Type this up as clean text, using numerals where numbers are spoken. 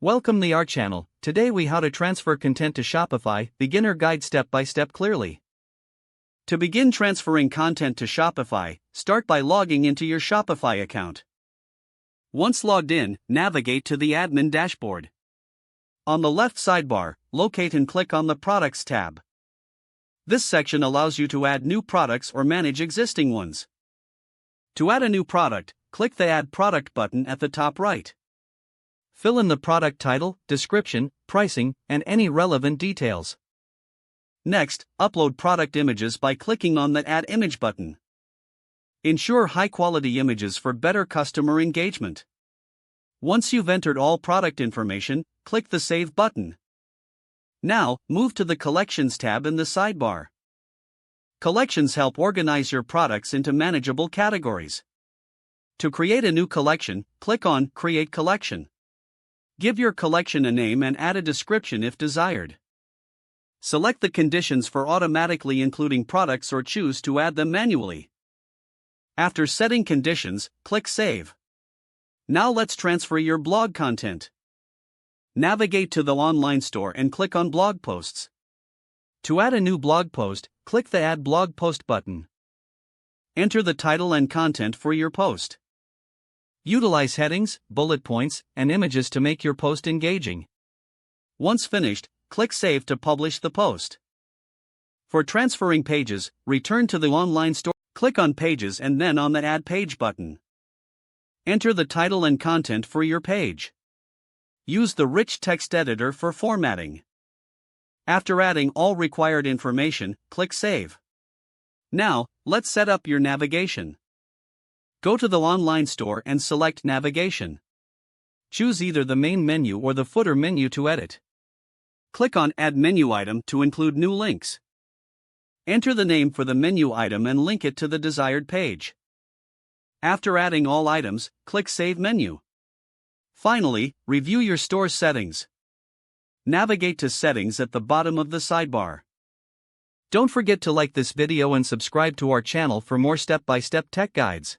Welcome to our channel. Today we how to transfer content to Shopify, beginner guide step by step clearly. To begin transferring content to Shopify, start by logging into your Shopify account. Once logged in, navigate to the admin dashboard. On the left sidebar, locate and click on the Products tab. This section allows you to add new products or manage existing ones. To add a new product, click the Add Product button at the top right. Fill in the product title, description, pricing, and any relevant details. Next, upload product images by clicking on the Add Image button. Ensure high-quality images for better customer engagement. Once you've entered all product information, click the Save button. Now, move to the Collections tab in the sidebar. Collections help organize your products into manageable categories. To create a new collection, click on Create Collection. Give your collection a name and add a description if desired. Select the conditions for automatically including products or choose to add them manually. After setting conditions, click Save. Now let's transfer your blog content. Navigate to the online store and click on Blog Posts. To add a new blog post, click the Add Blog Post button. Enter the title and content for your post. Utilize headings, bullet points, and images to make your post engaging. Once finished, click Save to publish the post. For transferring pages, return to the online store, click on Pages and then on the Add Page button. Enter the title and content for your page. Use the rich text editor for formatting. After adding all required information, click Save. Now, let's set up your navigation. Go to the online store and select Navigation. Choose either the main menu or the footer menu to edit. Click on Add Menu Item to include new links. Enter the name for the menu item and link it to the desired page. After adding all items, click Save Menu. Finally, review your store settings. Navigate to Settings at the bottom of the sidebar. Don't forget to like this video and subscribe to our channel for more step-by-step tech guides.